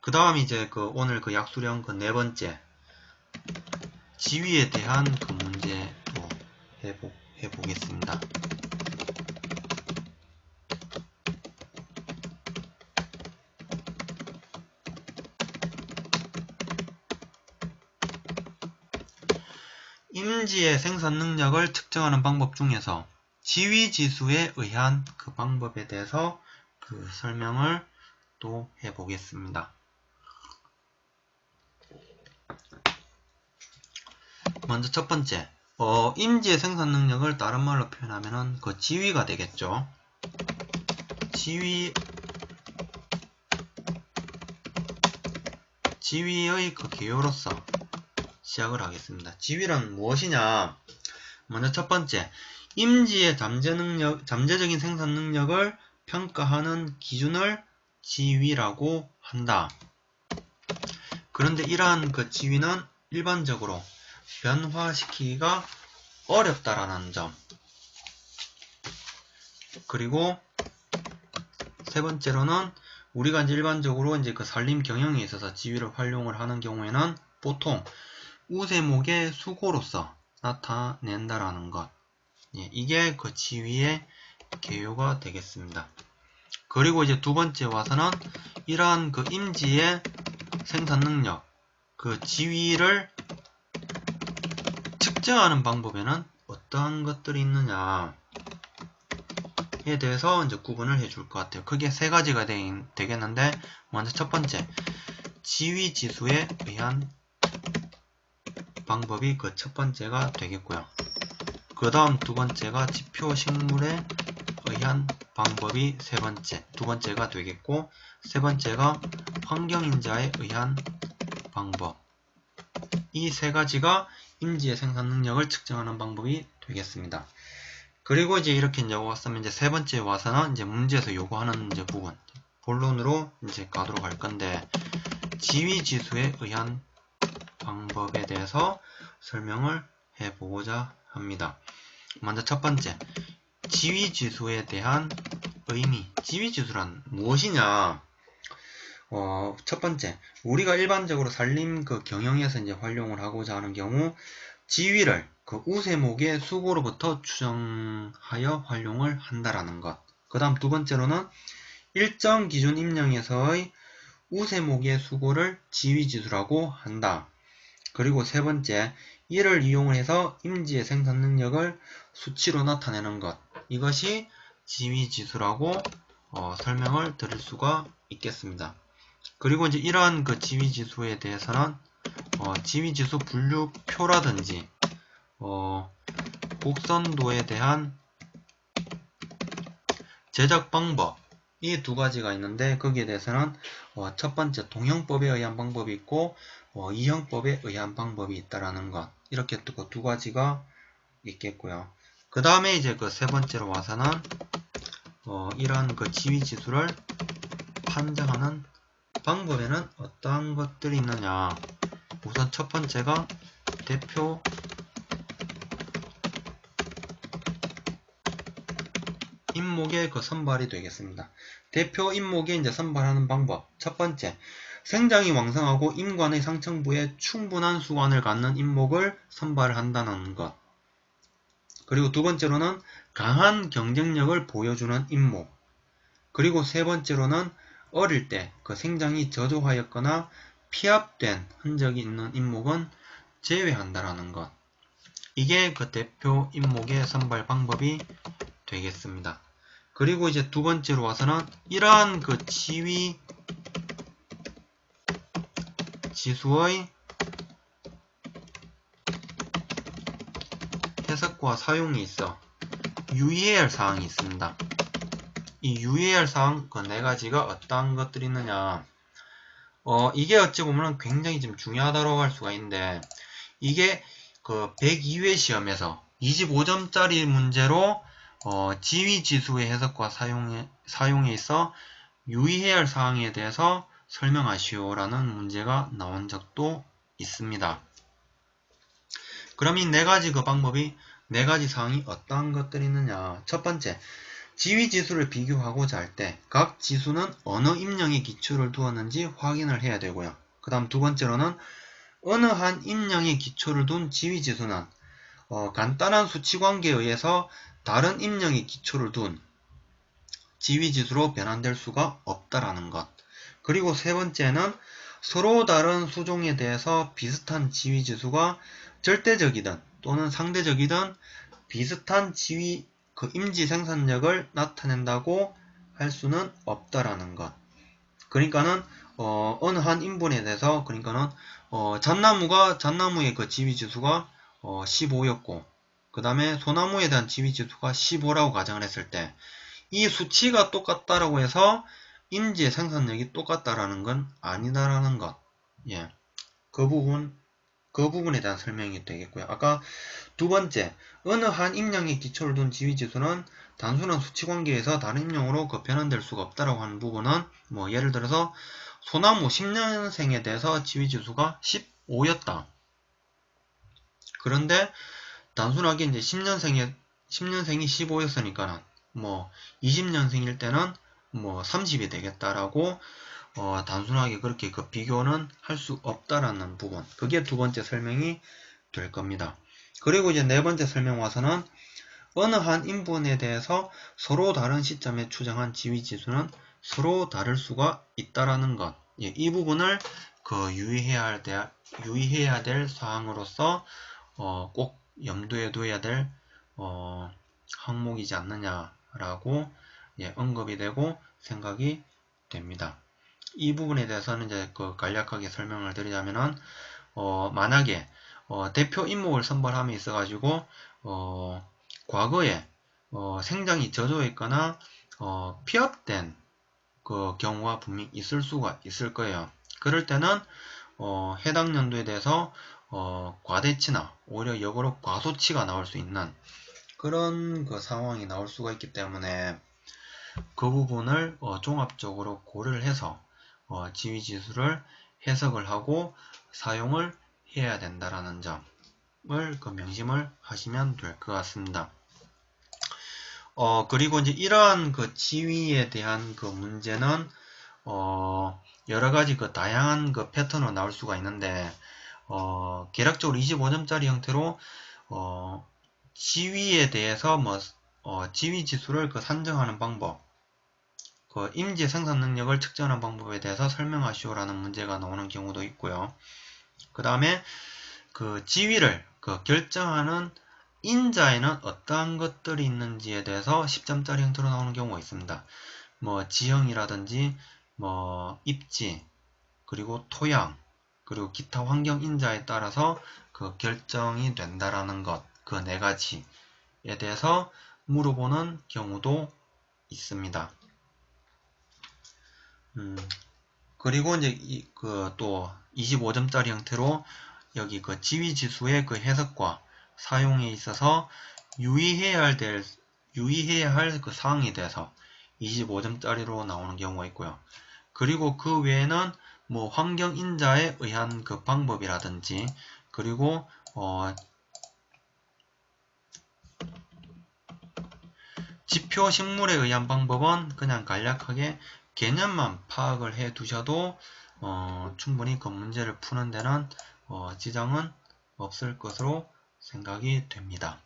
그 다음 이제 오늘 약수령 네 번째 지위에 대한 문제 해보겠습니다. 임지의 생산 능력을 측정하는 방법 중에서 지위지수에 의한 방법에 대해서 설명을 또 해보겠습니다. 먼저 첫 번째, 임지의 생산 능력을 다른 말로 표현하면은 지위가 되겠죠. 지위의 개요로서 시작을 하겠습니다. 지위란 무엇이냐? 먼저 첫 번째, 임지의 잠재적인 생산 능력을 평가하는 기준을 지위라고 한다. 그런데 이러한 지위는 일반적으로 변화시키기가 어렵다라는 점. 그리고 세 번째로는 우리가 이제 일반적으로 이제 산림 경영에 있어서 지위를 활용을 하는 경우에는 보통 우세목의 수고로서 나타낸다라는 것. 이게 지위의 개요가 되겠습니다. 그리고 이제 두 번째 와서는 이러한 임지의 생산 능력, 지위를 측정하는 방법에는 어떠한 것들이 있느냐에 대해서 이제 구분을 해줄 것 같아요. 크게 세 가지가 되겠는데, 먼저 첫 번째, 지위 지수에 의한 방법이 첫 번째가 되겠고요. 그 다음 두 번째가 지표 식물에 의한 방법이 두 번째가 되겠고, 세 번째가 환경인자에 의한 방법. 이 세 가지가 임지의 생산 능력을 측정하는 방법이 되겠습니다. 그리고 이제 이렇게 왔으면 이제 세 번째 와서는 이제 문제에서 요구하는 이제 부분, 본론으로 이제 가도록 할 건데, 지위 지수에 의한 방법에 대해서 설명을 해보고자 합니다. 먼저 첫 번째, 지위 지수에 대한 의미. 지위 지수란 무엇이냐? 첫 번째, 우리가 일반적으로 산림 경영에서 이제 활용을 하고자 하는 경우, 지위를 우세목의 수고로부터 추정하여 활용을 한다라는 것. 그 다음 두 번째로는 일정 기준 임량에서의 우세목의 수고를 지위지수라고 한다. 그리고 세 번째, 이를 이용해서 임지의 생산 능력을 수치로 나타내는 것. 이것이 지위지수라고 설명을 드릴 수가 있겠습니다. 그리고 이제 이러한 지위지수에 대해서는 지위지수 분류표라든지 곡선도에 대한 제작 방법, 이 두 가지가 있는데, 거기에 대해서는 첫 번째 동형법에 의한 방법이 있고 이형법에 의한 방법이 있다라는 것, 이렇게 두 가지가 있겠고요. 그 다음에 이제 세 번째로 와서는 이러한 지위지수를 판정하는 방법에는 어떠한 것들이 있느냐. 우선 첫 번째가 대표 임목의 선발이 되겠습니다. 대표 임목에 이제 선발하는 방법. 첫 번째, 생장이 왕성하고 임관의 상층부에 충분한 수관을 갖는 임목을 선발한다는 것. 그리고 두 번째로는 강한 경쟁력을 보여주는 임목. 그리고 세 번째로는 어릴 때 생장이 저조하였거나 피압된 흔적이 있는 임목은 제외한다라는 것. 이게 대표 임목의 선발 방법이 되겠습니다. 그리고 이제 두 번째로 와서는 이러한 지위 지수의 해석과 사용이 있어 유의해야 할 사항이 있습니다. 이 유의해야 할 사항 네 가지가 어떠한 것들이 있느냐. 이게 어찌 보면 굉장히 좀 중요하다고 할 수가 있는데, 이게 102회 시험에서 25점짜리 문제로 지위지수의 해석과 사용에 있어 유의해야 할 사항에 대해서 설명하시오라는 문제가 나온 적도 있습니다. 그럼 이 네 가지 방법이, 네 가지 사항이 어떠한 것들이 있느냐. 첫 번째, 지위지수를 비교하고자 할 때 각 지수는 어느 임령의 기초를 두었는지 확인을 해야 되고요. 그 다음 두 번째로는 어느 한 임령의 기초를 둔 지위지수는 간단한 수치관계에 의해서 다른 임령의 기초를 둔 지위지수로 변환될 수가 없다라는 것. 그리고 세 번째는 서로 다른 수종에 대해서 비슷한 지위지수가 절대적이든 또는 상대적이든 비슷한 지위 임지 생산력을 나타낸다고 할 수는 없다라는 것. 그러니까는 어느 한 인분에 대해서 그러니까는 잣나무의 그 지위지수가 15였고 그 다음에 소나무에 대한 지위지수가 15라고 가정을 했을 때 이 수치가 똑같다라고 해서 임지의 생산력이 똑같다라는 건 아니다라는 것. 예. 그 부분에 대한 설명이 되겠고요. 아까 두 번째, 어느 한 임령의 기초를 둔 지위지수는 단순한 수치관계에서 다른 임령으로 변환될 수가 없다라고 하는 부분은 예를 들어서 소나무 10년생에 대해서 지위지수가 15였다. 그런데 단순하게 이제 10년생이 15였으니까 20년생일 때는 30이 되겠다라고 단순하게 그렇게 그 비교는 할 수 없다라는 부분. 그게 두 번째 설명이 될 겁니다. 그리고 이제 네 번째 설명 와서는 어느 한 인분에 대해서 서로 다른 시점에 추정한 지위지수는 서로 다를 수가 있다라는 것. 예, 이 부분을 유의해야 될 사항으로서 꼭 염두에 둬야 될 항목이지 않느냐라고 언급이 되고 생각이 됩니다. 이 부분에 대해서는 이제 간략하게 설명을 드리자면은 만약에 대표 인목을 선발함에 있어가지고 과거에 생장이 저조했거나 피업된 그 경우가 분명히 있을 수가 있을 거예요. 그럴 때는 해당 연도에 대해서 과대치나 오히려 역으로 과소치가 나올 수 있는 그런 그 상황이 나올 수가 있기 때문에 그 부분을 종합적으로 고려를 해서 지위지수를 해석을 하고 사용을 해야 된다라는 점을 명심을 하시면 될 것 같습니다. 그리고 이제 이러한 그 지위에 대한 그 문제는 여러 가지 그 다양한 그 패턴으로 나올 수가 있는데 개략적으로 25점짜리 형태로 지위에 대해서 지위지수를 산정하는 방법, 임지 생산 능력을 측정하는 방법에 대해서 설명하시오라는 문제가 나오는 경우도 있고요. 그 다음에 그 지위를 결정하는 인자에는 어떠한 것들이 있는지에 대해서 10점짜리 형태로 나오는 경우가 있습니다. 지형이라든지 입지, 그리고 토양, 그리고 기타 환경 인자에 따라서 결정이 된다라는 것, 그 네 가지에 대해서 물어보는 경우도 있습니다. 그리고 이제 또 25점짜리 형태로 여기 지위지수의 해석과 사용에 있어서 유의해야 할 그 사항에 대해서 25점짜리로 나오는 경우가 있고요. 그리고 그 외에는 환경인자에 의한 그 방법이라든지 그리고 지표 식물에 의한 방법은 그냥 간략하게 개념만 파악을 해 두셔도 충분히 그 문제를 푸는 데는 지장은 없을 것으로 생각이 됩니다.